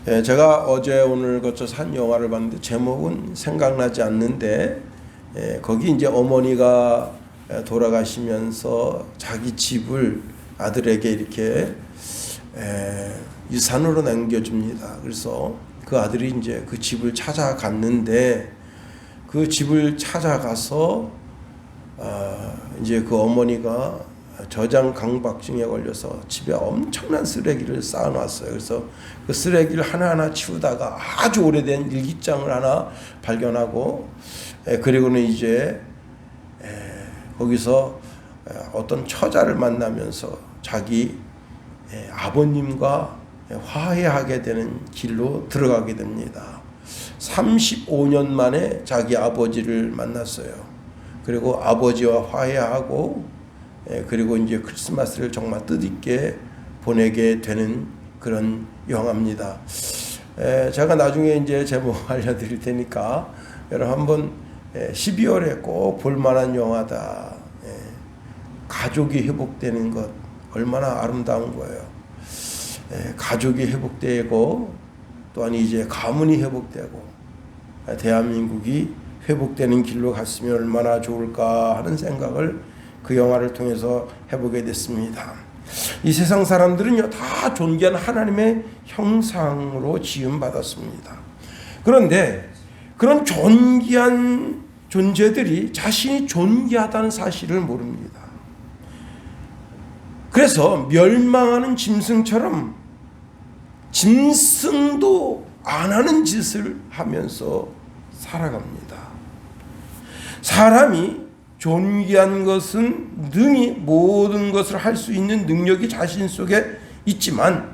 제가 어제 오늘 거쳐서 한 영화를 봤는데 제목은 생각나지 않는데 거기 이제 어머니가 돌아가시면서 자기 집을 아들에게 이렇게 유산으로 남겨줍니다. 그래서 그 아들이 이제 그 집을 찾아갔는데 그 집을 찾아가서 이제 그 어머니가 저장 강박증에 걸려서 집에 엄청난 쓰레기를 쌓아놨어요. 그래서 그 쓰레기를 하나하나 치우다가 아주 오래된 일기장을 하나 발견하고 그리고는 이제 거기서 어떤 처자를 만나면서 자기 아버님과 화해하게 되는 길로 들어가게 됩니다. 35년 만에 자기 아버지를 만났어요. 그리고 아버지와 화해하고 그리고 이제 크리스마스를 정말 뜻있게 보내게 되는 그런 영화입니다. 제가 나중에 이제 제목 알려드릴 테니까 여러분 한번 12월에 꼭 볼만한 영화다. 가족이 회복되는 것 얼마나 아름다운 거예요. 가족이 회복되고 또한 이제 가문이 회복되고 대한민국이 회복되는 길로 갔으면 얼마나 좋을까 하는 생각을 그 영화를 통해서 해보게 됐습니다. 이 세상 사람들은요 다 존귀한 하나님의 형상으로 지음받았습니다. 그런데 그런 존귀한 존재들이 자신이 존귀하다는 사실을 모릅니다. 그래서 멸망하는 짐승처럼 짐승도 안 하는 짓을 하면서 살아갑니다. 사람이 존귀한 것은 능히 모든 것을 할 수 있는 능력이 자신 속에 있지만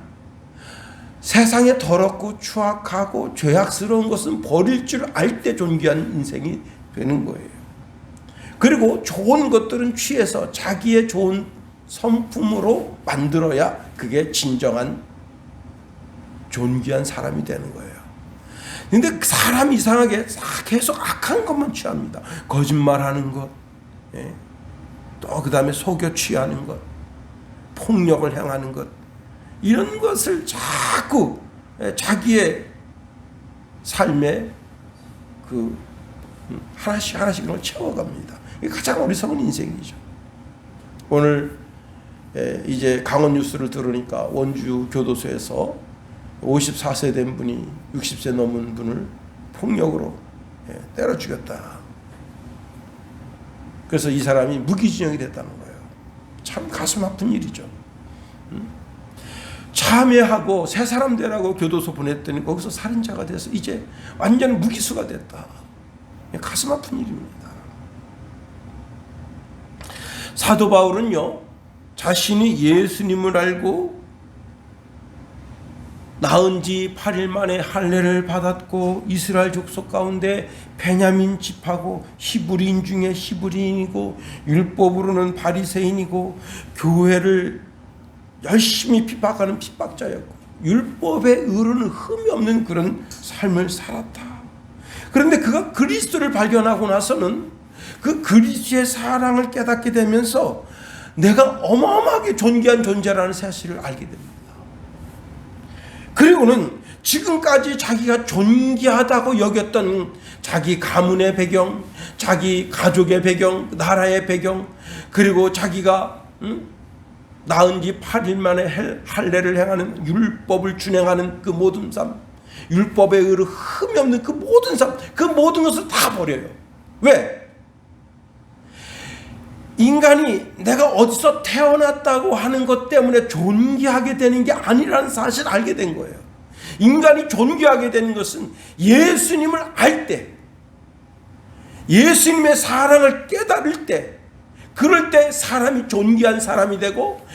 세상에 더럽고 추악하고 죄악스러운 것은 버릴 줄 알 때 존귀한 인생이 되는 거예요. 그리고 좋은 것들은 취해서 자기의 좋은 성품으로 만들어야 그게 진정한 존귀한 사람이 되는 거예요. 근데 사람이 이상하게 계속 악한 것만 취합니다. 거짓말하는 것, 또 그 다음에 속여 취하는 것, 폭력을 행하는 것, 이런 것을 자꾸 자기의 삶에 그 하나씩 그걸 채워갑니다. 이게 가장 어리석은 인생이죠. 오늘 이제 강원 뉴스를 들으니까 원주 교도소에서 54세 된 분이 60세 넘은 분을 폭력으로 때려 죽였다. 그래서 이 사람이 무기징역이 됐다는 거예요. 참 가슴 아픈 일이죠. 참여하고 새 사람 되라고 교도소 보냈더니 거기서 살인자가 돼서 이제 완전 무기수가 됐다. 가슴 아픈 일입니다. 사도 바울은요, 자신이 예수님을 알고 낳은 지 8일 만에 할례를 받았고 이스라엘 족속 가운데 베냐민 집하고 히브리인 중에 히브리인이고 율법으로는 바리새인이고 교회를 열심히 핍박하는 핍박자였고 율법의 의로는 흠이 없는 그런 삶을 살았다. 그런데 그가 그리스도를 발견하고 나서는 그 그리스도의 사랑을 깨닫게 되면서 내가 어마어마하게 존귀한 존재라는 사실을 알게 됩니다. 그리고는 지금까지 자기가 존귀하다고 여겼던 자기 가문의 배경, 자기 가족의 배경, 나라의 배경, 그리고 자기가 낳은 지 8일 만에 할례를 행하는 율법을 준행하는 그 모든 삶, 율법의 의로 흠이 없는 그 모든 삶, 그 모든 것을 다 버려요. 왜? 인간이 내가 어디서 태어났다고 하는 것 때문에 존귀하게 되는 게 아니라는 사실을 알게 된 거예요. 인간이 존귀하게 되는 것은 예수님을 알 때, 예수님의 사랑을 깨달을 때, 그럴 때 사람이 존귀한 사람이 되고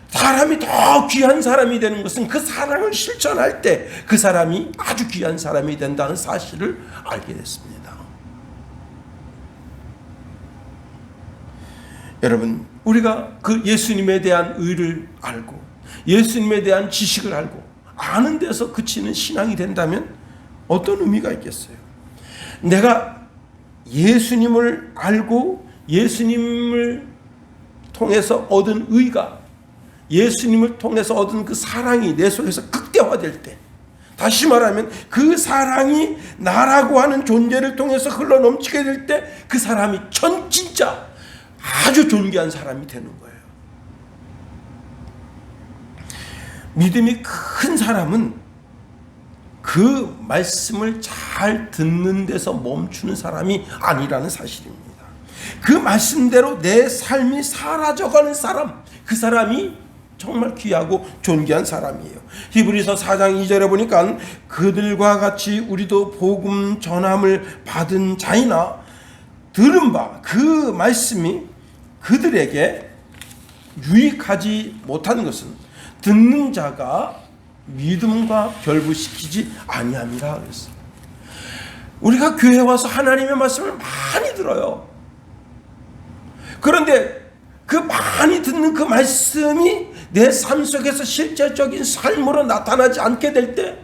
사람이 더 귀한 사람이 되는 것은 그 사랑을 실천할 때 그 사람이 아주 귀한 사람이 된다는 사실을 알게 됐습니다. 여러분, 우리가 그 예수님에 대한 의를 알고 예수님에 대한 지식을 알고 아는 데서 그치는 신앙이 된다면 어떤 의미가 있겠어요? 내가 예수님을 알고 예수님을 통해서 얻은 의가, 예수님을 통해서 얻은 그 사랑이 내 속에서 극대화될 때, 다시 말하면 그 사랑이 나라고 하는 존재를 통해서 흘러넘치게 될 때 그 사람이 진짜 아주 존귀한 사람이 되는 거예요. 믿음이 큰 사람은 그 말씀을 잘 듣는 데서 멈추는 사람이 아니라는 사실입니다. 그 말씀대로 내 삶이 사라져가는 사람, 그 사람이 정말 귀하고 존귀한 사람이에요. 히브리서 4장 2절에 보니까 그들과 같이 우리도 복음 전함을 받은 자이나 들은 바 그 말씀이 그들에게 유익하지 못한 것은 듣는 자가 믿음과 결부시키지 아니함이라 그랬어요. 우리가 교회에 와서 하나님의 말씀을 많이 들어요. 그런데 그 많이 듣는 그 말씀이 내 삶 속에서 실제적인 삶으로 나타나지 않게 될 때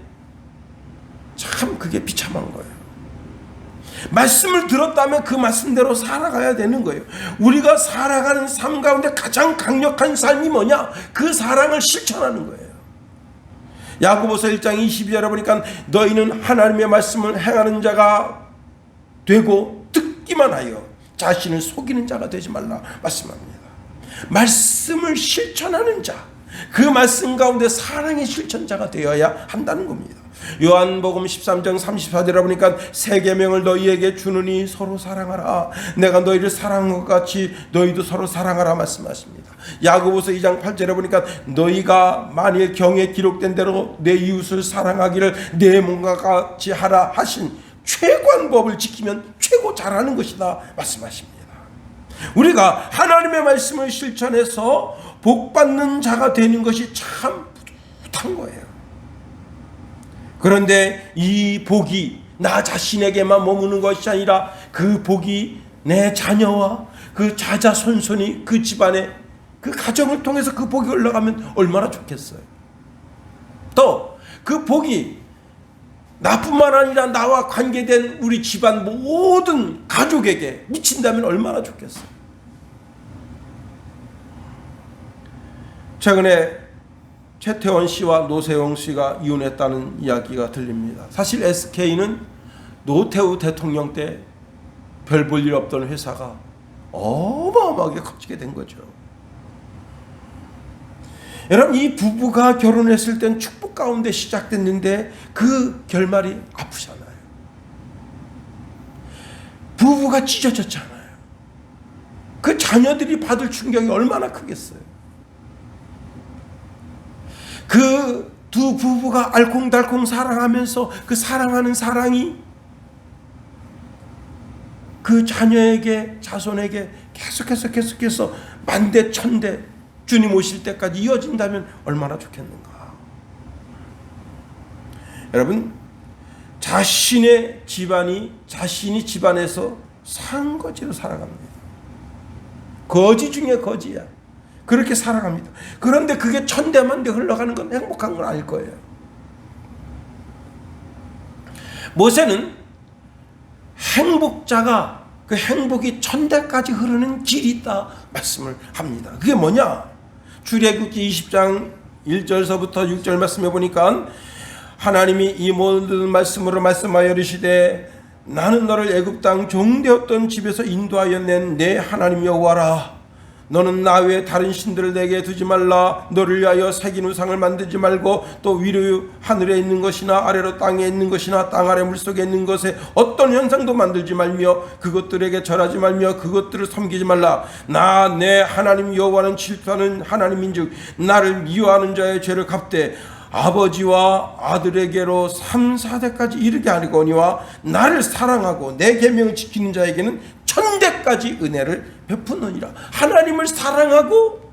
참 그게 비참한 거예요. 말씀을 들었다면 그 말씀대로 살아가야 되는 거예요. 우리가 살아가는 삶 가운데 가장 강력한 삶이 뭐냐? 그 사랑을 실천하는 거예요. 야고보서 1장 22절에 보니까 너희는 하나님의 말씀을 행하는 자가 되고 듣기만 하여 자신을 속이는 자가 되지 말라 말씀합니다. 말씀을 실천하는 자, 그 말씀 가운데 사랑의 실천자가 되어야 한다는 겁니다. 요한복음 13장 34절에 보니까 새 계명을 너희에게 주느니 서로 사랑하라. 내가 너희를 사랑한 것 같이 너희도 서로 사랑하라 말씀하십니다. 야고보서 2장 8절에 보니까 너희가 만일 경에 기록된 대로 내 이웃을 사랑하기를 내 몸과 같이 하라 하신 최고한법을 지키면 최고 잘하는 것이다 말씀하십니다. 우리가 하나님의 말씀을 실천해서 복받는 자가 되는 것이 참 뿌듯한 거예요. 그런데 이 복이 나 자신에게만 머무는 것이 아니라 그 복이 내 자녀와 그 자자손손이 그 집안에 그 가정을 통해서 그 복이 올라가면 얼마나 좋겠어요. 또 그 복이 나뿐만 아니라 나와 관계된 우리 집안 모든 가족에게 미친다면 얼마나 좋겠어요. 최근에 최태원 씨와 노세영 씨가 이혼했다는 이야기가 들립니다. 사실 SK는 노태우 대통령 때 별 볼 일 없던 회사가 어마어마하게 커지게 된 거죠. 여러분, 이 부부가 결혼했을 땐 축복 가운데 시작됐는데 그 결말이 아프잖아요. 부부가 찢어졌잖아요. 그 자녀들이 받을 충격이 얼마나 크겠어요. 그 두 부부가 알콩달콩 사랑하면서 그 사랑하는 사랑이 그 자녀에게, 자손에게 계속해서 만대 천대 주님 오실 때까지 이어진다면 얼마나 좋겠는가. 여러분, 자신의 집안이 자신이 집안에서 상거지로 살아갑니다. 거지 중에 거지야. 그렇게 살아갑니다. 그런데 그게 천대만대 흘러가는 건 행복한 건 아닐 거예요. 모세는 행복자가 그 행복이 천대까지 흐르는 길이 있다 말씀을 합니다. 그게 뭐냐? 출애굽기 20장 1절서부터 6절 말씀해 보니까 하나님이 이 모든 말씀으로 말씀하여 이르시되 나는 너를 애굽 땅 종되었던 집에서 인도하여 낸 내 하나님 여호와라. 너는 나 외에 다른 신들을 내게 두지 말라. 너를 위하여 새긴 우상을 만들지 말고 또 위로 하늘에 있는 것이나 아래로 땅에 있는 것이나 땅 아래 물속에 있는 것에 어떤 현상도 만들지 말며 그것들에게 절하지 말며 그것들을 섬기지 말라. 나 내 하나님 여호와는 질투하는 하나님인즉 나를 미워하는 자의 죄를 갚되 아버지와 아들에게로 3, 4대까지 이르게 하거니와 나를 사랑하고 내 계명을 지키는 자에게는 천대까지 은혜를 베푸느니라. 하나님을 사랑하고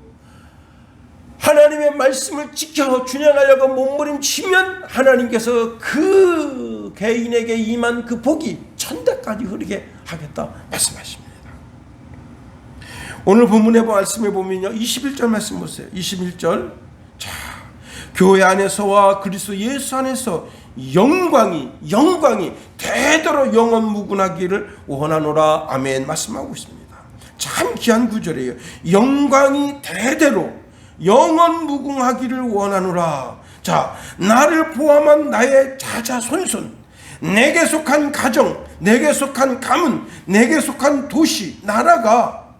하나님의 말씀을 지켜 준행하려고 몸부림치면 하나님께서 그 개인에게 임한 그 복이 천대까지 흐르게 하겠다 말씀하십니다. 오늘 본문의 말씀에 보면요, 21절 말씀 보세요. 21절. 자, 교회 안에서와 그리스도 예수 안에서 영광이 대대로 영원 무궁하기를 원하노라. 아멘 말씀하고 있습니다. 참 귀한 구절이에요. 영광이 대대로 영원 무궁하기를 원하노라. 자, 나를 포함한 나의 자자손손, 내게 속한 가정, 내게 속한 가문, 내게 속한 도시, 나라가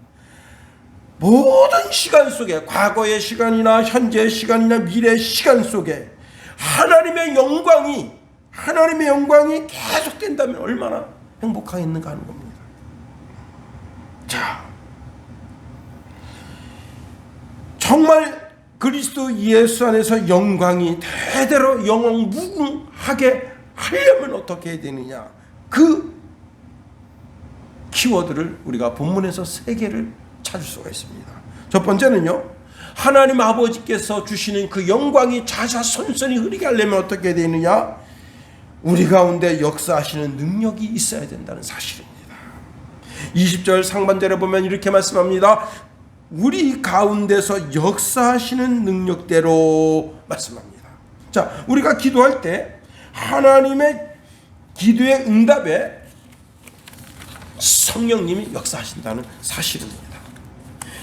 모든 시간 속에, 과거의 시간이나 현재의 시간이나 미래의 시간 속에 하나님의 영광이 계속된다면 얼마나 행복하겠는가 하는 겁니다. 자, 정말 그리스도 예수 안에서 영광이 대대로 영원무궁하게 하려면 어떻게 해야 되느냐, 그 키워드를 우리가 본문에서 3개를 찾을 수가 있습니다. 첫 번째는요, 하나님 아버지께서 주시는 그 영광이 자자손손이 흐르게 하려면 어떻게 해야 되느냐, 우리 가운데 역사하시는 능력이 있어야 된다는 사실입니다. 20절 상반절에 보면 이렇게 말씀합니다. 우리 가운데서 역사하시는 능력대로 말씀합니다. 자, 우리가 기도할 때 하나님의 기도의 응답에 성령님이 역사하신다는 사실입니다.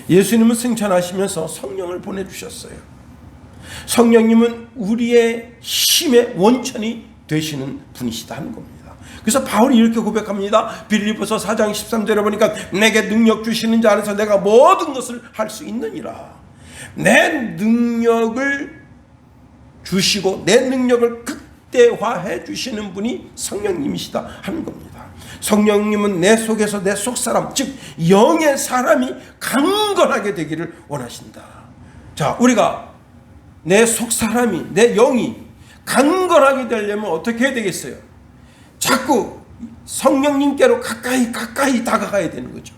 예수님은 승천하시면서 성령을 보내주셨어요. 성령님은 우리의 힘의 원천이 되시는 분이시다 하는 겁니다. 그래서 바울이 이렇게 고백합니다. 빌립보서 4장 13절에 보니까 내게 능력 주시는 자 안에서 내가 모든 것을 할 수 있느니라. 내 능력을 주시고 내 능력을 극대화해 주시는 분이 성령님이시다 하는 겁니다. 성령님은 내 속에서 내 속사람, 즉 영의 사람이 강건하게 되기를 원하신다. 자, 우리가 내 속사람이, 내 영이 강건하게 되려면 어떻게 해야 되겠어요? 자꾸 성령님께로 가까이 다가가야 되는 거죠.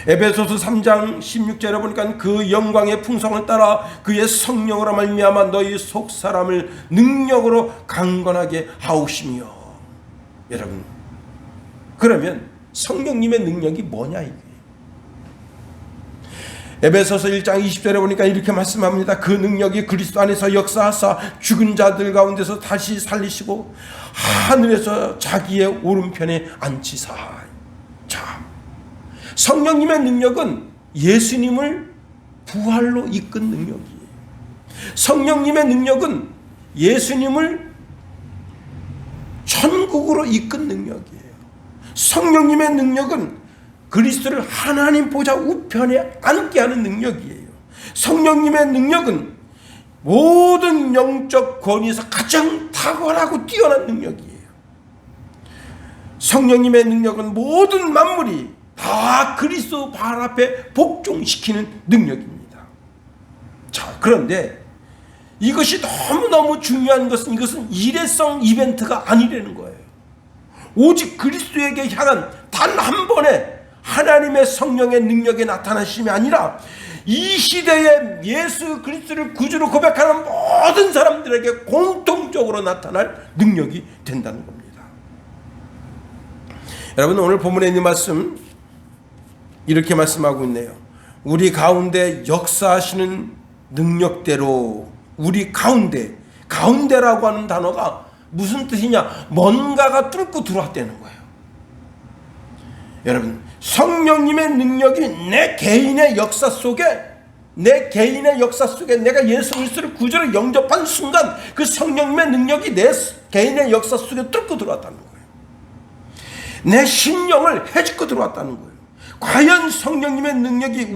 에베소서 3장 16절에 보니까 그 영광의 풍성을 따라 그의 성령으로 말미암아 너희 속사람을 능력으로 강건하게 하옵시며. 여러분, 그러면 성령님의 능력이 뭐냐 이게? 에베소서 1장 20절에 보니까 이렇게 말씀합니다. 그 능력이 그리스도 안에서 역사하사 죽은 자들 가운데서 다시 살리시고 하늘에서 자기의 오른편에 앉히사. 자, 성령님의 능력은 예수님을 부활로 이끈 능력이에요. 성령님의 능력은 예수님을 천국으로 이끈 능력이에요. 성령님의 능력은 그리스도를 하나님 보좌 우편에 앉게 하는 능력이에요. 성령님의 능력은 모든 영적 권위에서 가장 탁월하고 뛰어난 능력이에요. 성령님의 능력은 모든 만물이 다 그리스도 발 앞에 복종시키는 능력입니다. 자, 그런데 이것이 너무너무 중요한 것은 이것은 일회성 이벤트가 아니라는 거예요. 오직 그리스도에게 향한 단 한 번의 하나님의 성령의 능력의 나타나심이 아니라 이 시대에 예수 그리스도를 구주로 고백하는 모든 사람들에게 공통적으로 나타날 능력이 된다는 겁니다. 여러분, 오늘 본문에 있는 말씀 이렇게 말씀하고 있네요. 우리 가운데 역사하시는 능력대로. 우리 가운데라고 하는 단어가 무슨 뜻이냐? 뭔가가 뚫고 들어왔다는 거예요. 여러분, 성령님의 능력이 내 개인의 역사 속에 내가 예수 그리스도를 구주로 영접한 순간 그 성령님의 능력이 내 개인의 역사 속에 뚫고 들어왔다는 거예요. 내 심령을 헤집고 들어왔다는 거예요. 과연 성령님의 능력이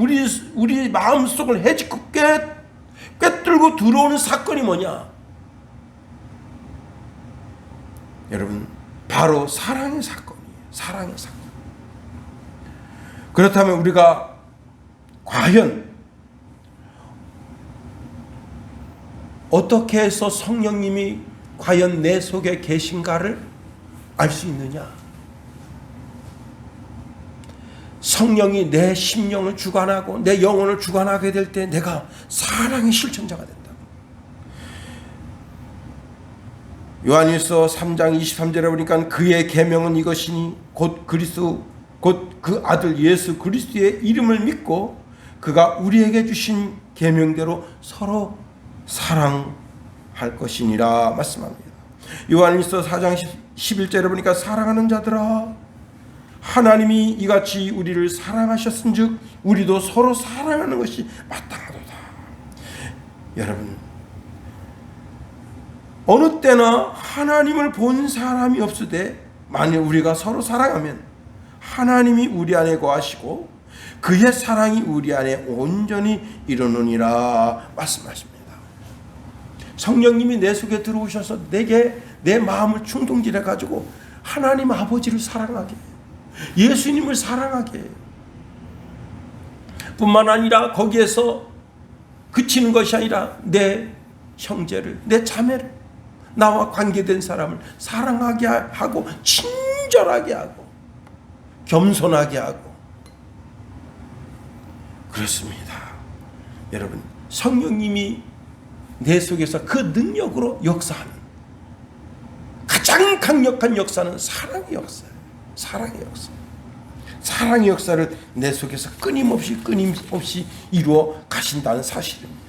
우리 마음속을 헤집고 꿰뚫고 들어오는 사건이 뭐냐? 여러분, 바로 사랑의 사건이에요. 사랑의 사건. 그렇다면 우리가 과연 어떻게 해서 성령님이 과연 내 속에 계신가를 알 수 있느냐? 성령이 내 심령을 주관하고 내 영혼을 주관하게 될 때 내가 사랑의 실천자가 된다. 요한일서 3장 23절에 보니까 그의 계명은 이것이니 곧 그 아들 예수 그리스도의 이름을 믿고 그가 우리에게 주신 계명대로 서로 사랑할 것이니라 말씀합니다. 요한일서 4장 11절에 보니까 사랑하는 자들아, 하나님이 이같이 우리를 사랑하셨은즉 우리도 서로 사랑하는 것이 마땅하도다. 여러분, 어느 때나 하나님을 본 사람이 없으되 만일 우리가 서로 사랑하면 하나님이 우리 안에 거하시고 그의 사랑이 우리 안에 온전히 이루느니라 말씀하십니다. 성령님이 내 속에 들어오셔서 내게 내 마음을 충동질해 가지고 하나님 아버지를 사랑하게, 예수님을 사랑하게, 뿐만 아니라 거기에서 그치는 것이 아니라 내 형제를, 내 자매를, 나와 관계된 사람을 사랑하게 하고 친절하게 하고 겸손하게 하고 그렇습니다. 여러분, 성령님이 내 속에서 그 능력으로 역사하는 가장 강력한 역사는 사랑의 역사예요. 사랑의 역사. 사랑의 역사를 내 속에서 끊임없이 이루어 가신다는 사실입니다.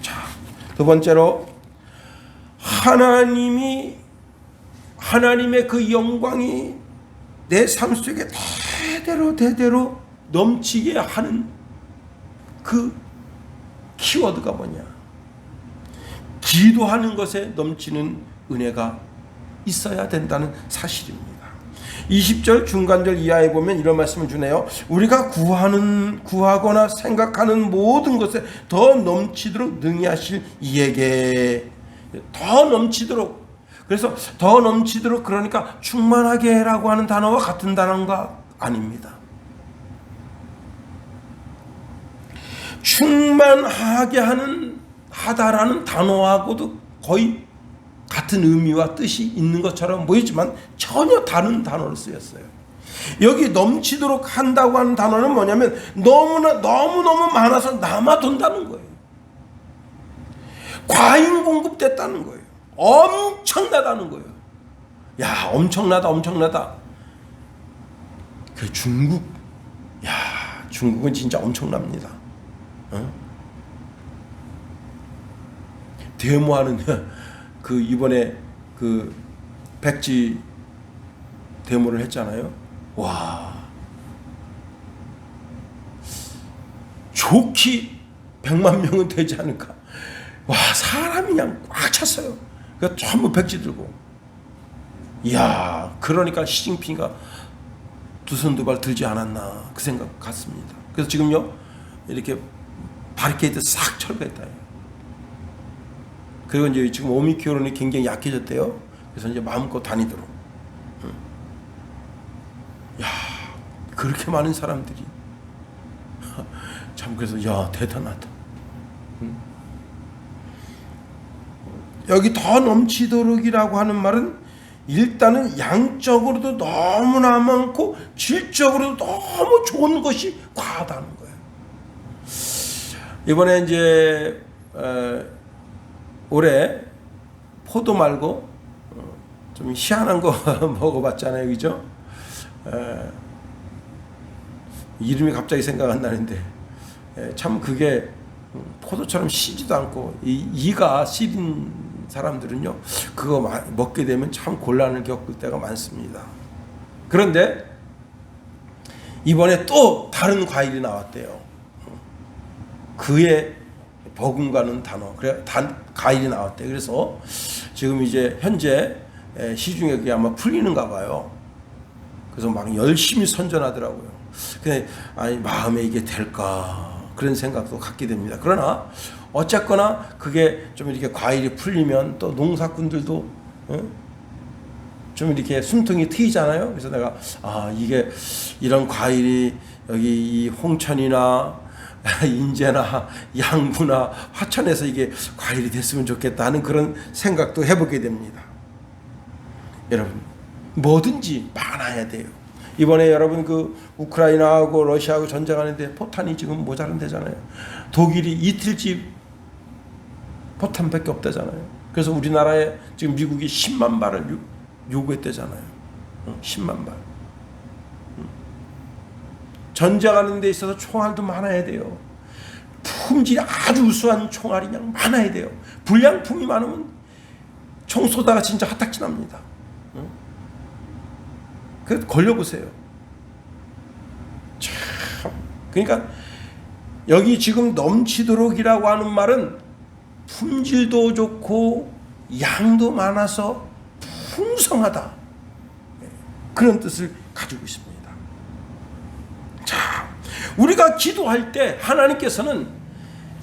자, 두 번째로 하나님의 그 영광이 내 삶 속에 대대로 넘치게 하는 그 키워드가 뭐냐? 기도하는 것에 넘치는 은혜가 있어야 된다는 사실입니다. 20절 중간절 이하에 보면 이런 말씀을 주네요. 우리가 구하거나 생각하는 모든 것에 더 넘치도록 능히 하실 이에게, 더 넘치도록, 그래서 더 넘치도록, 그러니까 충만하게 라고 하는 단어와 같은 단어가 아닙니다. 충만하게 하다라는 단어하고도 거의 같은 의미와 뜻이 있는 것처럼 보이지만 전혀 다른 단어로 쓰였어요. 여기 넘치도록 한다고 하는 단어는 뭐냐면 너무너무 많아서 남아돈다는 거예요. 과잉 공급됐다는 거예요. 엄청나다는 거예요. 야, 엄청나다. 그 중국은 진짜 엄청납니다. 데모하는 그 이번에 그 백지 데모를 했잖아요. 와, 좋기 100만 명은 되지 않을까. 와, 사람이 그냥 꽉 찼어요. 그 전부 백지 들고. 이야, 그러니까 시진핑이가 두 손 두 발 들지 않았나 그 생각 같습니다. 그래서 지금요 이렇게 바리케이드 싹 철거했다. 그리고 이제 지금 오미크론이 굉장히 약해졌대요. 그래서 이제 마음껏 다니도록. 야, 그렇게 많은 사람들이 참, 그래서 야, 대단하다. 여기 더 넘치도록이라고 하는 말은 일단은 양적으로도 너무나 많고 질적으로도 너무 좋은 것이 과하다는 거예요. 이번에 이제 올해 포도 말고 좀 희한한 거 먹어봤잖아요, 그죠? 이름이 갑자기 생각 안 나는데 참 그게 포도처럼 시지도 않고 이가 시린 사람들은요 그거 먹게 되면 참 곤란을 겪을 때가 많습니다. 그런데 이번에 또 다른 과일이 나왔대요. 그의 버금가는 단어, 그래 과일이 나왔대. 그래서 지금 이제 현재 시중에 그게 아마 풀리는가 봐요. 그래서 막 열심히 선전하더라고요. 근데 아니, 마음에 이게 될까 그런 생각도 갖게 됩니다. 그러나 어쨌거나 그게 좀 이렇게 과일이 풀리면 또 농사꾼들도 좀 이렇게 숨통이 트이잖아요. 그래서 내가 이게 이런 과일이 여기 이 홍천이나 인제나 양구나 화천에서 이게 과일이 됐으면 좋겠다 하는 그런 생각도 해보게 됩니다. 여러분, 뭐든지 많아야 돼요. 이번에 여러분 그 우크라이나하고 러시아하고 전쟁하는데 포탄이 지금 모자란대잖아요. 독일이 이틀째 포탄밖에 없대잖아요. 그래서 우리나라에 지금 미국이 10만 발을 요구했대잖아요. 10만 발. 전쟁하는 데 있어서 총알도 많아야 돼요. 품질이 아주 우수한 총알이 그냥 많아야 돼요. 불량품이 많으면 총 쏘다가 진짜 화딱지 납니다. 그 걸려보세요. 참, 그러니까 여기 지금 넘치도록이라고 하는 말은 품질도 좋고 양도 많아서 풍성하다, 그런 뜻을 가지고 있습니다. 자, 우리가 기도할 때 하나님께서는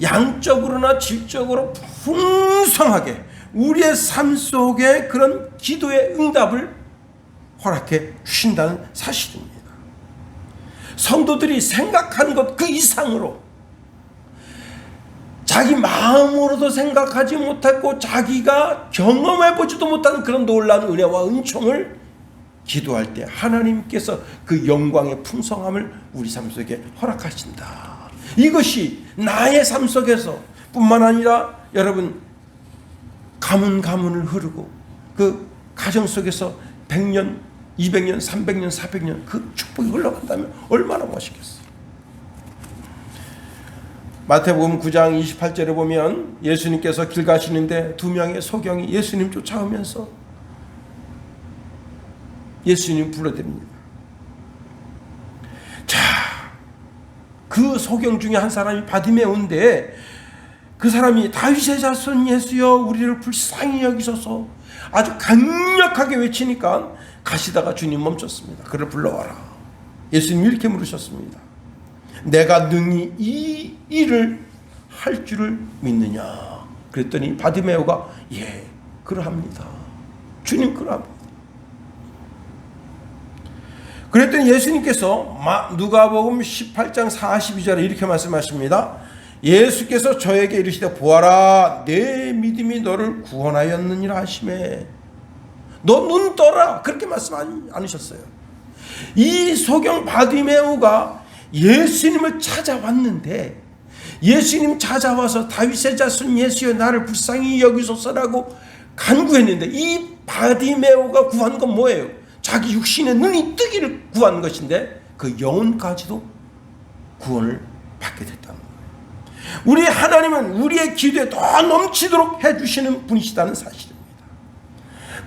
양적으로나 질적으로 풍성하게 우리의 삶 속에 그런 기도의 응답을 허락해 주신다는 사실입니다. 성도들이 생각한 것 그 이상으로, 자기 마음으로도 생각하지 못했고 자기가 경험해보지도 못한 그런 놀라운 은혜와 은총을 기도할 때 하나님께서 그 영광의 풍성함을 우리 삶 속에 허락하신다. 이것이 나의 삶 속에서 뿐만 아니라 여러분, 가문을 흐르고 그 가정 속에서 100년, 200년, 300년, 400년 그 축복이 흘러간다면 얼마나 멋있겠어요. 마태복음 9장 28절에 보면 예수님께서 길 가시는데 두 명의 소경이 예수님 쫓아오면서 예수님 불러드립니다. 자, 그 소경 중에 한 사람이 바디메오인데 그 사람이 다윗의 자손 예수여 우리를 불쌍히 여기소서 아주 강력하게 외치니까 가시다가 주님 멈췄습니다. 그를 불러와라. 예수님 이렇게 물으셨습니다. 내가 능히 이 일을 할 줄을 믿느냐? 그랬더니 바디메오가 예, 그러합니다. 주님 그러합니다. 그랬더니 예수님께서 누가복음 18장 42절에 이렇게 말씀하십니다. 예수께서 저에게 이르시되 보아라, 내 믿음이 너를 구원하였느니라 하시매. 너 눈 떠라, 그렇게 말씀 않으셨어요. 이 소경 바디메오가 예수님을 찾아왔는데, 예수님 찾아와서 다윗의 자손 예수여 나를 불쌍히 여기소서라고 간구했는데, 이 바디메오가 구한 건 뭐예요? 자기 육신의 눈이 뜨기를 구한 것인데 그 영혼까지도 구원을 받게 됐다는 거예요. 우리 하나님은 우리의 기도에 더 넘치도록 해주시는 분이시다는 사실입니다.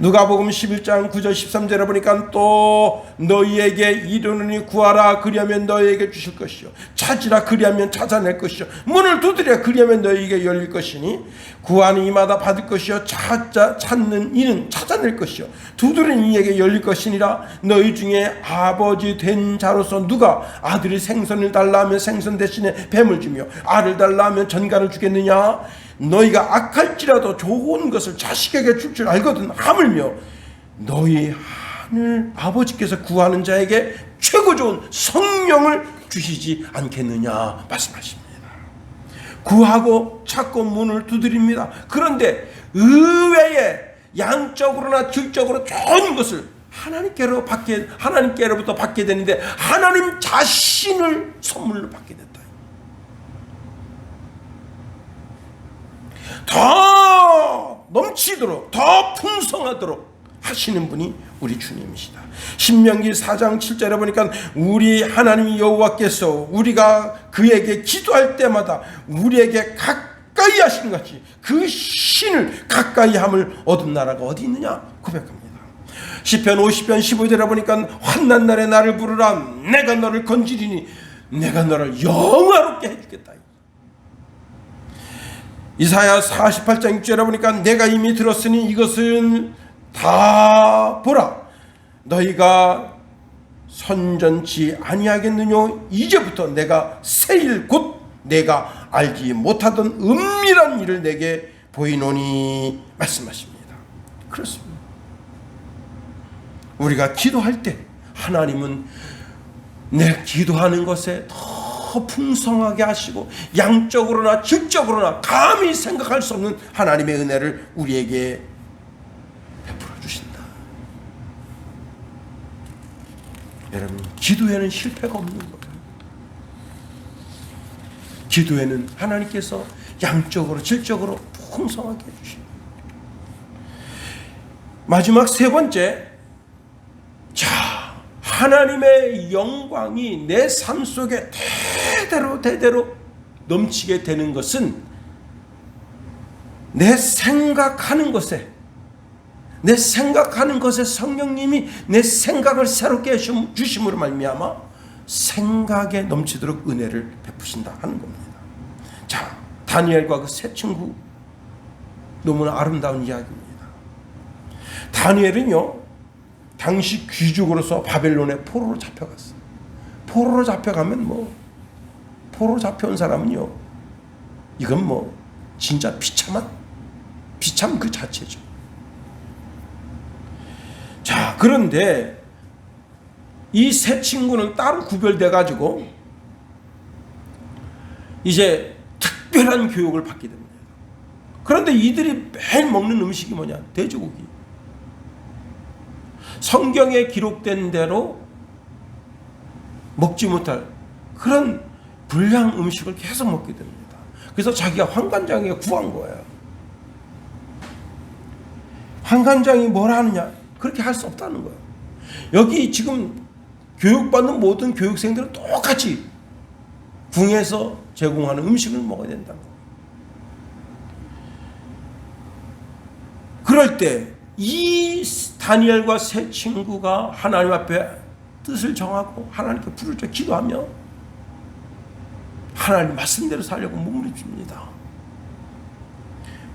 누가복음 11장 9절 13절에 보니까 또 너희에게 이르노니 구하라 그리하면 너희에게 주실 것이요 찾으라 그리하면 찾아낼 것이요 문을 두드리라 그리하면 너희에게 열릴 것이니 구하는 이마다 받을 것이요 찾는 이는 찾아낼 것이요 두드리는 이에게 열릴 것이니라. 너희 중에 아버지 된 자로서 누가 아들이 생선을 달라 하면 생선 대신에 뱀을 주며 알을 달라 하면 전갈을 주겠느냐? 너희가 악할지라도 좋은 것을 자식에게 줄 줄 알거든 하물며 너희 하늘 아버지께서 구하는 자에게 최고 좋은 성령을 주시지 않겠느냐 말씀하십니다. 구하고 찾고 문을 두드립니다. 그런데 의외의 양적으로나 질적으로 좋은 것을 하나님께로부터 받게 되는데 하나님 자신을 선물로 받게 된다. 더 넘치도록 더 풍성하도록 하시는 분이 우리 주님이시다. 신명기 4장 7절에 보니까 우리 하나님 여호와께서 우리가 그에게 기도할 때마다 우리에게 가까이 하시는 같이 그 신을 가까이 함을 얻은 나라가 어디 있느냐 고백합니다. 시편 50편 15절에 보니까 환난 날에 나를 부르라 내가 너를 건지리니 내가 너를 영화롭게 해주겠다. 이사야 48장 6절에 보니까 내가 이미 들었으니 이것은 다 보라 너희가 선전치 아니하겠느뇨 이제부터 내가 새 일 곧 내가 알지 못하던 은밀한 일을 내게 보이노니 말씀하십니다. 그렇습니다. 우리가 기도할 때 하나님은 내 기도하는 것에 더 풍성하게 하시고 양적으로나 질적으로나 감히 생각할 수 없는 하나님의 은혜를 우리에게 베풀어 주신다. 여러분, 기도에는 실패가 없는 거예요. 기도에는 하나님께서 양적으로 질적으로 풍성하게 해주십니다. 마지막 세 번째, 하나님의 영광이 내 삶 속에 대대로 넘치게 되는 것은 내 생각하는 것에 성령님이 내 생각을 새롭게 주심으로 말미암아 생각에 넘치도록 은혜를 베푸신다 하는 겁니다. 자, 다니엘과 그 세 친구 너무나 아름다운 이야기입니다. 다니엘은요, 당시 귀족으로서 바벨론에 포로로 잡혀갔어요. 포로로 잡혀가면 포로로 잡혀온 사람은요, 이건 진짜 비참 그 자체죠. 자, 그런데 이 세 친구는 따로 구별돼 가지고 이제 특별한 교육을 받게 됩니다. 그런데 이들이 매일 먹는 음식이 뭐냐? 돼지고기. 성경에 기록된 대로 먹지 못할 그런 불량 음식을 계속 먹게 됩니다. 그래서 자기가 환관장에게 구한 거예요. 환관장이 뭘 하느냐? 그렇게 할 수 없다는 거예요. 여기 지금 교육받는 모든 교육생들은 똑같이 궁에서 제공하는 음식을 먹어야 된다는 거예요. 그럴 때 이 다니엘과 세 친구가 하나님 앞에 뜻을 정하고 하나님께 부르짖어 기도하며 하나님 말씀대로 살려고 몸부림칩니다.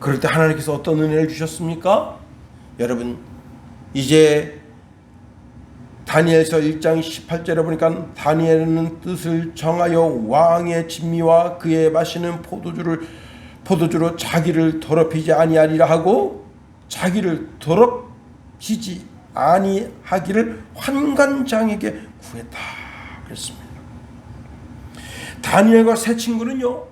그럴 때 하나님께서 어떤 은혜를 주셨습니까? 여러분, 이제 다니엘서 1장 18절에 보니까 다니엘은 뜻을 정하여 왕의 진미와 그의 마시는 포도주로 자기를 더럽히지 아니하리라 하고 자기를 더럽히지 아니하기를 환관장에게 구했다 그랬습니다. 다니엘과 세 친구는요,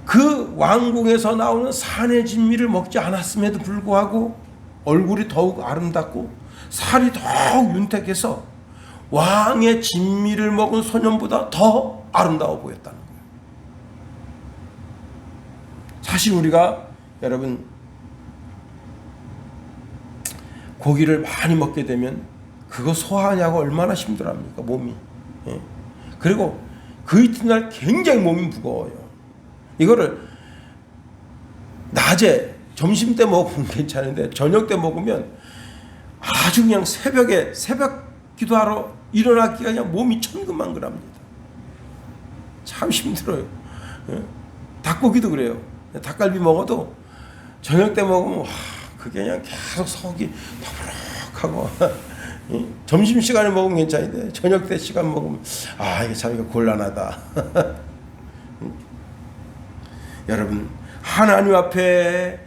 그 왕궁에서 나오는 산의 진미를 먹지 않았음에도 불구하고 얼굴이 더욱 아름답고 살이 더욱 윤택해서 왕의 진미를 먹은 소년보다 더 아름다워 보였다는 거예요. 사실 우리가 여러분 고기를 많이 먹게 되면 그거 소화하냐고 얼마나 힘들어합니까, 몸이. 예. 그리고 그 이튿날 굉장히 몸이 무거워요. 이거를 낮에 점심 때 먹으면 괜찮은데 저녁 때 먹으면 아주 그냥 새벽 기도하러 일어나기가 그냥 몸이 천근만근합니다. 참 힘들어요. 예. 닭고기도 그래요. 닭갈비 먹어도 저녁 때 먹으면 그게 그냥 계속 속이 더부룩하고 점심시간에 먹으면 괜찮은데 저녁 때 시간 먹으면 이게 참 이거 곤란하다. 여러분, 하나님 앞에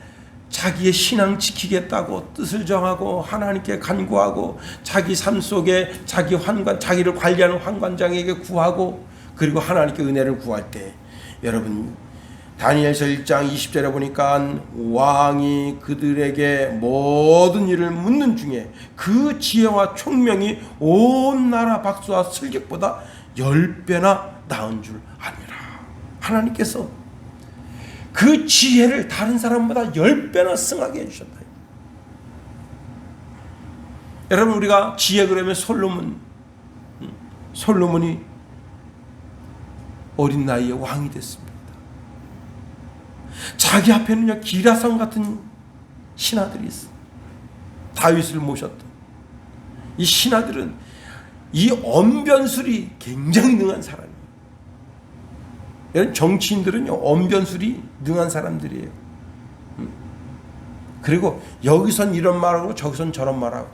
자기의 신앙 지키겠다고 뜻을 정하고 하나님께 간구하고 자기 삶 속에 자기를 관리하는 환관장에게 구하고 그리고 하나님께 은혜를 구할 때 여러분, 다니엘서 1장 20절에 보니까 왕이 그들에게 모든 일을 묻는 중에 그 지혜와 총명이 온 나라 박수와 슬객보다 10배나 나은 줄 아니라. 하나님께서 그 지혜를 다른 사람보다 10배나 승하게 해주셨다. 여러분, 우리가 지혜 그러면 솔로몬이 어린 나이에 왕이 됐습니다. 자기 앞에는요, 기라성 같은 신하들이 있어요. 다윗을 모셨던 이 신하들은 이 언변술이 굉장히 능한 사람이에요. 여러분, 정치인들은요, 언변술이 능한 사람들이에요. 그리고 여기선 이런 말하고 저기선 저런 말하고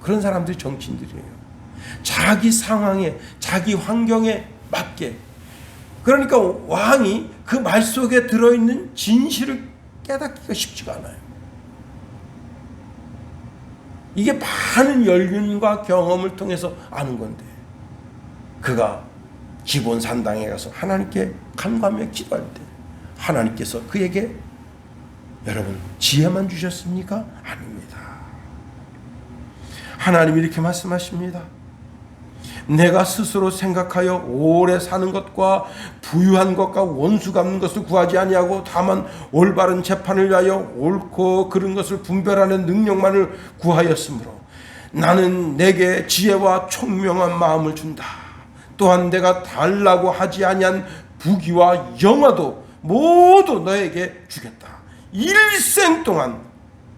그런 사람들이 정치인들이에요. 자기 상황에 자기 환경에 맞게. 그러니까 왕이 그 말 속에 들어있는 진실을 깨닫기가 쉽지가 않아요. 이게 많은 연륜과 경험을 통해서 아는 건데 그가 기본 산당에 가서 하나님께 간구하며 기도할 때 하나님께서 그에게 여러분 지혜만 주셨습니까? 아닙니다. 하나님이 이렇게 말씀하십니다. 내가 스스로 생각하여 오래 사는 것과 부유한 것과 원수 갚는 것을 구하지 아니하고 다만 올바른 재판을 위하여 옳고 그른 것을 분별하는 능력만을 구하였으므로 나는 내게 지혜와 총명한 마음을 준다. 또한 내가 달라고 하지 아니한 부귀와 영화도 모두 너에게 주겠다. 일생 동안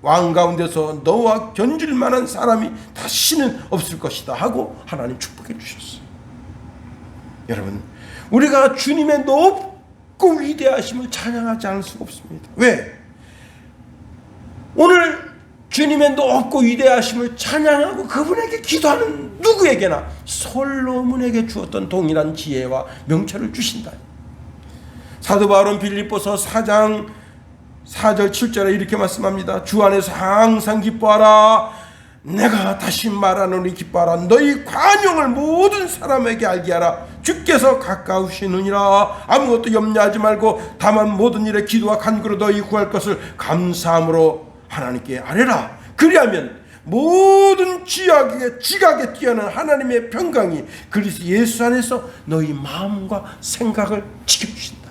왕 가운데서 너와 견줄 만한 사람이 다시는 없을 것이다 하고 하나님 축복해 주셨어요. 여러분, 우리가 주님의 높고 위대하심을 찬양하지 않을 수가 없습니다. 왜? 오늘 주님의 높고 위대하심을 찬양하고 그분에게 기도하는 누구에게나 솔로몬에게 주었던 동일한 지혜와 명철을 주신다. 사도 바울은 빌립보서 4장 4절 7절에 이렇게 말씀합니다. 주 안에서 항상 기뻐하라. 내가 다시 말하노니 기뻐하라. 너희 관용을 모든 사람에게 알게 하라. 주께서 가까우시느니라. 아무것도 염려하지 말고 다만 모든 일에 기도와 간구로 너희 구할 것을 감사함으로 하나님께 아뢰라. 그리하면 모든 지각에 뛰어난 하나님의 평강이 그리스도 예수 안에서 너희 마음과 생각을 지켜주신다.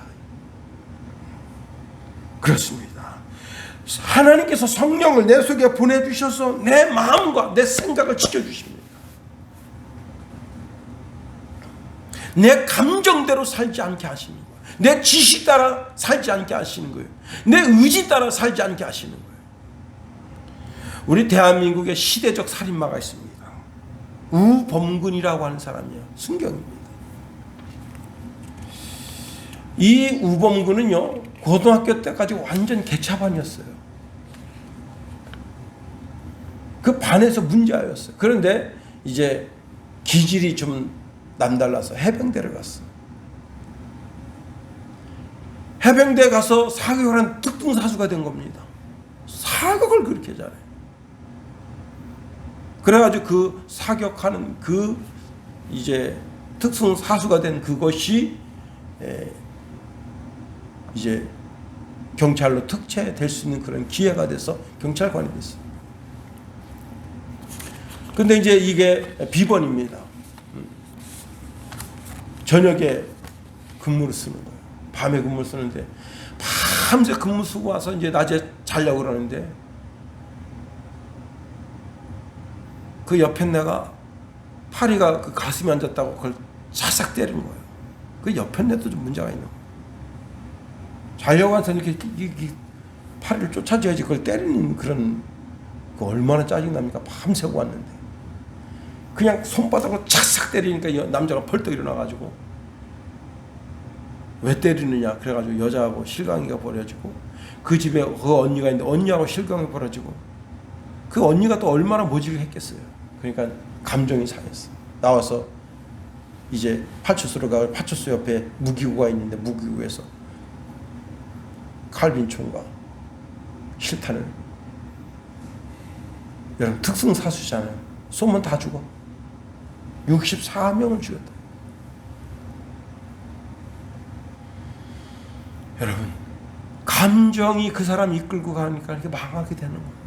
그렇습니다. 하나님께서 성령을 내 속에 보내주셔서 내 마음과 내 생각을 지켜주십니다. 내 감정대로 살지 않게 하시는 거예요. 내 지식 따라 살지 않게 하시는 거예요. 내 의지 따라 살지 않게 하시는 거예요. 우리 대한민국에 시대적 살인마가 있습니다. 우범근이라고 하는 사람이에요. 순경입니다. 이 우범근은요, 고등학교 때까지 완전 개차반이었어요. 그 반에서 문제아였어요. 그런데 이제 기질이 좀 남달라서 해병대를 갔어. 해병대 가서 사격을 특등사수가 된 겁니다. 사격을 그렇게 잘해. 그래가지고 그 사격하는 그 이제 특등사수가 된 그것이 이제 경찰로 특채될 수 있는 그런 기회가 돼서 경찰관이 됐어요. 근데 이제 이게 비번입니다. 저녁에 근무를 쓰는 거예요. 밤에 근무를 쓰는데 밤새 근무 쓰고 와서 이제 낮에 자려고 그러는데 그 옆에 내가 파리가 그 가슴에 앉았다고 그걸 살짝 때린 거예요. 그 옆에 내도 좀 문제가 있는 거예요. 자려고 해서 이렇게 파리를 쫓아줘야지 그걸 때리는 그런 그 얼마나 짜증납니까? 밤새고 왔는데 그냥 손바닥으로 착싹 때리니까 남자가 벌떡 일어나가지고 왜 때리느냐 그래가지고 여자하고 실강이가 벌어지고 그 집에 그 언니가 있는데 언니하고 실강이 벌어지고 그 언니가 또 얼마나 모질을 했겠어요. 그러니까 감정이 상했어. 나와서 이제 파출소로 가고 파출소 옆에 무기고가 있는데 무기고에서 칼빈총과 실탄을 여러분 특승사수잖아요. 쏘면 다 죽어. 64명을 죽였다. 여러분 감정이 그 사람 이끌고 가니까 이렇게 망하게 되는 거예요.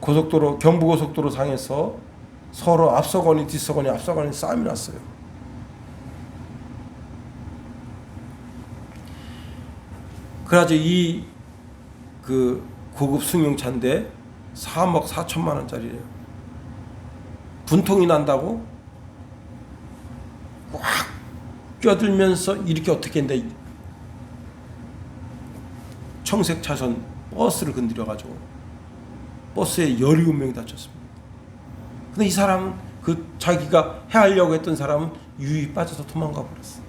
고속도로 경부고속도로 상에서 서로 앞서거니 뒤서거니 앞서거니 싸움이 났어요. 그래가지고 이 그 고급 승용차인데 3억 4천만 원짜리래요. 분통이 난다고 꽉 껴들면서 이렇게 어떻게 했는데 청색 차선 버스를 건드려가지고 버스에 17명이 다쳤습니다. 근데 이 사람은 그 자기가 해하려고 했던 사람은 유유히 빠져서 도망가 버렸어.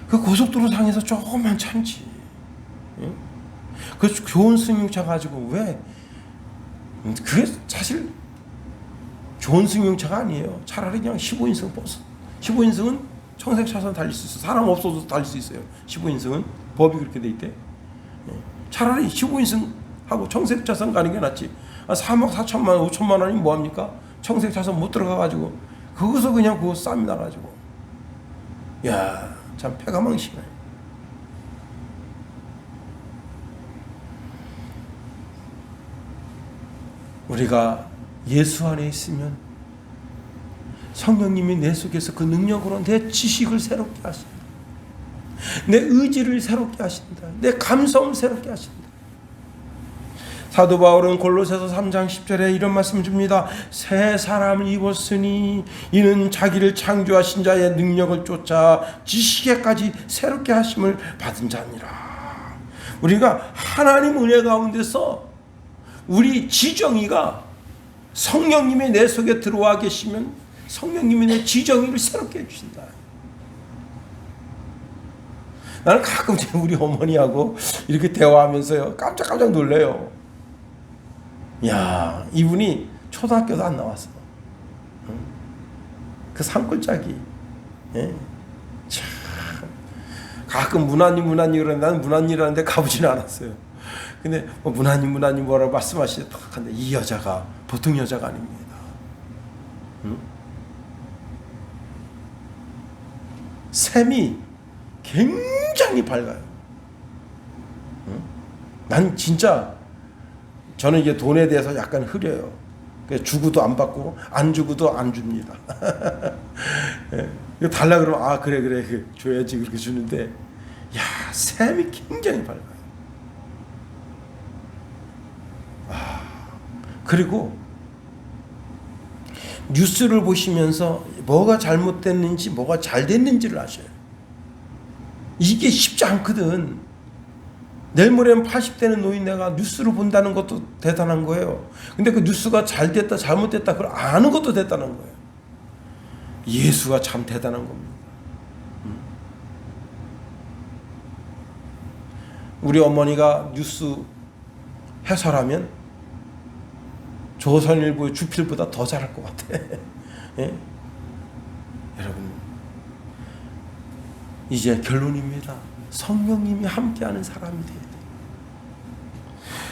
그 고속도로 상에서 조금만 참지. 응? 그 좋은 승용차 가지고 왜? 그게 사실 좋은 승용차가 아니에요. 차라리 그냥 15인승 버스. 15인승은 청색 차선 달릴 수 있어. 사람 없어도 달릴 수 있어요. 15인승은 법이 그렇게 돼 있대. 차라리 15인승하고 청색 차선 가는 게 낫지. 3억 4천만 원, 5천만 원이 뭐합니까? 청색 차선 못 들어가가지고 거기서 그냥 그거 쌈이 나가지고. 야, 참 패가망신해. 우리가 예수 안에 있으면 성령님이 내 속에서 그 능력으로 내 지식을 새롭게 하신다. 내 의지를 새롭게 하신다. 내 감성을 새롭게 하신다. 사도 바울은 골로새서 3장 10절에 이런 말씀을 줍니다. 새 사람을 입었으니 이는 자기를 창조하신 자의 능력을 쫓아 지식에까지 새롭게 하심을 받은 자니라. 우리가 하나님 은혜 가운데서 우리 지정의가 성령님이 내 속에 들어와 계시면 성령님이 내 지정의를 새롭게 해주신다. 나는 가끔 우리 어머니하고 이렇게 대화하면서요 깜짝 놀래요. 야, 이분이 초등학교도 안 나왔어. 그 산골짜기. 예? 참, 가끔 문화님 그러는데 나는 문화님이라는데 가보지는 않았어요. 근데 문화님 뭐라고 말씀하시는데 이 여자가 보통 여자가 아닙니다. 샘이 굉장히 밝아요. 난 진짜 저는 이제 돈에 대해서 약간 흐려요. 주고도 안 받고 안 주고도 안 줍니다. 예, 달라 그러면 그래 줘야지 그렇게 주는데 야, 샘이 굉장히 밝아요. 그리고 뉴스를 보시면서 뭐가 잘못됐는지 뭐가 잘 됐는지를 아셔요. 이게 쉽지 않거든. 내일 모레는 80대는 노인네가 뉴스를 본다는 것도 대단한 거예요. 근데 그 뉴스가 잘 됐다 잘못됐다 그걸 아는 것도 대단한 거예요. 예수가 참 대단한 겁니다. 우리 어머니가 뉴스 해설하면 조선일보의 주필보다 더 잘할 것 같아. 예? 여러분, 이제 결론입니다. 성령님이 함께하는 사람이 돼야 돼.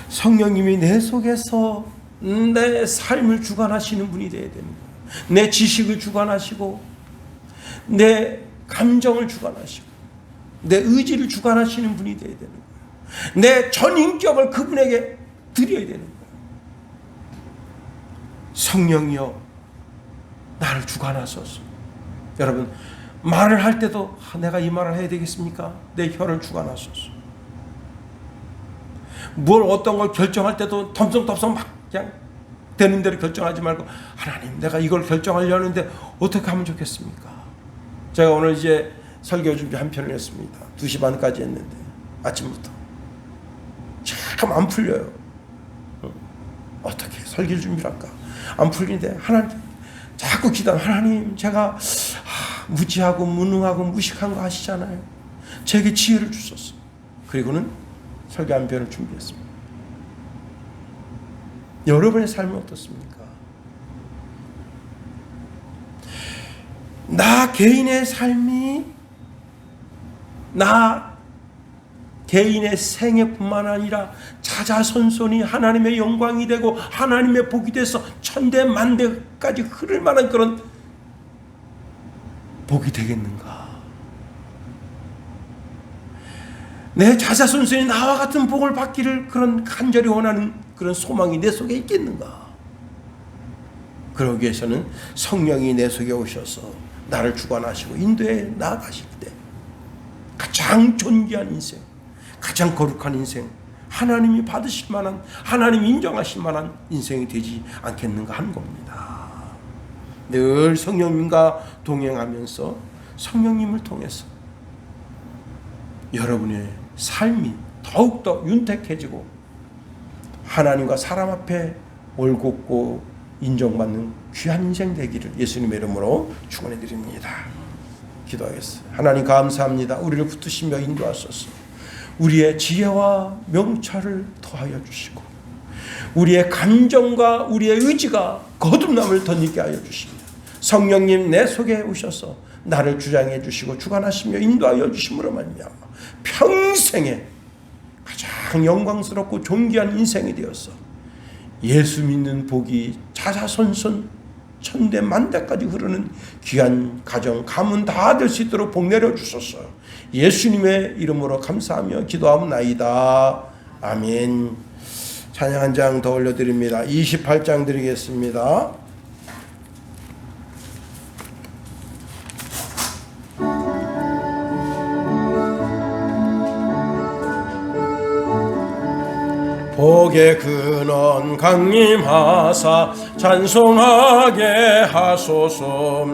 성령님이 내 속에서 내 삶을 주관하시는 분이 돼야 되는 거예요. 내 지식을 주관하시고 내 감정을 주관하시고 내 의지를 주관하시는 분이 돼야 되는 거예요. 내 전 인격을 그분에게 드려야 되는 거예요. 성령이여 나를 주관하소서. 여러분, 말을 할 때도 내가 이 말을 해야 되겠습니까? 내 혀를 주관하소서. 뭘 어떤 걸 결정할 때도 덤성덤성 막 그냥 되는 대로 결정하지 말고 하나님 내가 이걸 결정하려는데 어떻게 하면 좋겠습니까? 제가 오늘 이제 설교 준비 한 편을 했습니다. 2시 반까지 했는데 아침부터 참 안 풀려요. 어떻게 설교 준비를 할까? 안 풀리는데 하나님 자꾸 하나님 제가 무지하고 무능하고 무식한 거 아시잖아요. 제게 지혜를 주소서. 그리고는 설교 한 편을 준비했습니다. 여러분의 삶은 어떻습니까? 나 개인의 삶이 나 개인의 생애뿐만 아니라 자자손손이 하나님의 영광이 되고 하나님의 복이 돼서 천대 만대까지 흐를 만한 그런 복이 되겠는가? 내 자자손손이 나와 같은 복을 받기를 그런 간절히 원하는 그런 소망이 내 속에 있겠는가? 그러기 위해서는 성령이 내 속에 오셔서 나를 주관하시고 인도에 나아가실 때 가장 존귀한 인생, 가장 거룩한 인생, 하나님이 받으실 만한, 하나님이 인정하실 만한 인생이 되지 않겠는가 하는 겁니다. 늘 성령님과 동행하면서 성령님을 통해서 여러분의 삶이 더욱더 윤택해지고 하나님과 사람 앞에 올곧고 인정받는 귀한 인생 되기를 예수님의 이름으로 축원해 드립니다. 기도하겠습니다. 하나님 감사합니다. 우리를 붙드시며 인도하소서. 우리의 지혜와 명철을 더하여 주시고 우리의 감정과 우리의 의지가 거듭남을 덧입게 하여 주시며 성령님 내 속에 오셔서 나를 주장해 주시고 주관하시며 인도하여 주심으로 말미암아 평생에 가장 영광스럽고 존귀한 인생이 되어서 예수 믿는 복이 자자손손 천대 만대까지 흐르는 귀한 가정 가문 다 될 수 있도록 복 내려 주소서. 예수님의 이름으로 감사하며 기도하옵나이다. 아멘. 찬양 한 장 더 올려드립니다. 28장 드리겠습니다. 복의 근원 강림하사 찬송하게 하소서.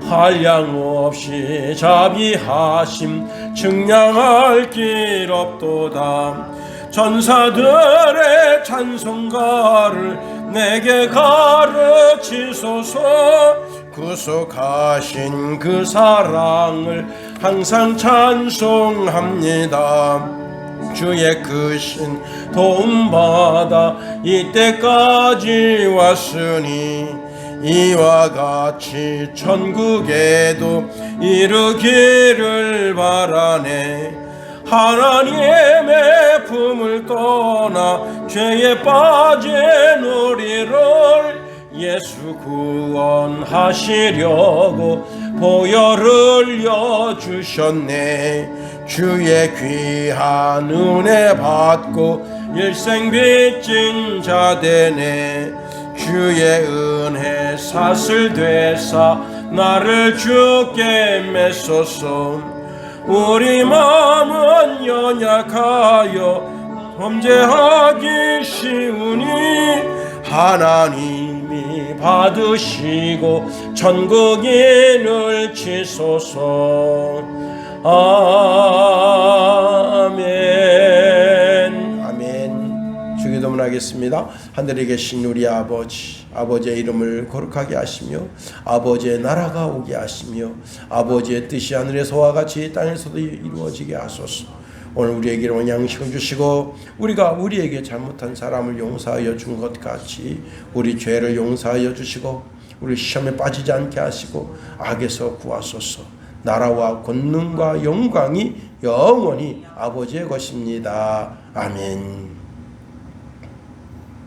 한량없이 자비하심 측량할 길 없도다. 전사들의 찬송가를 내게 가르치소서. 구속하신 그 사랑을 항상 찬송합니다. 주의 크신 도움받아 이때까지 왔으니 이와 같이 천국에도 이르기를 바라네. 하나님의 품을 떠나 죄에 빠진 우리를 예수 구원하시려고 보혈을 흘려 주셨네. 주의 귀한 은혜 받고 일생 빚진 자 되네. 주의 은혜 사슬 되사 나를 주께 메소서. 우리 마음은 연약하여 범죄하기 쉬우니 하나님이 받으시고 천국인을 치소서. 아멘. 아멘. 주기도문 하겠습니다. 하늘에 계신 우리 아버지, 아버지의 이름을 거룩하게 하시며 아버지의 나라가 오게 하시며 아버지의 뜻이 하늘에서와 같이 땅에서도 이루어지게 하소서. 오늘 우리에게 일용할 양식을 주시고 우리가 우리에게 잘못한 사람을 용서하여 준 것 같이 우리 죄를 용서하여 주시고 우리 시험에 빠지지 않게 하시고 악에서 구하소서. 나라와 권능과 영광이 영원히 아버지의 것입니다. 아멘.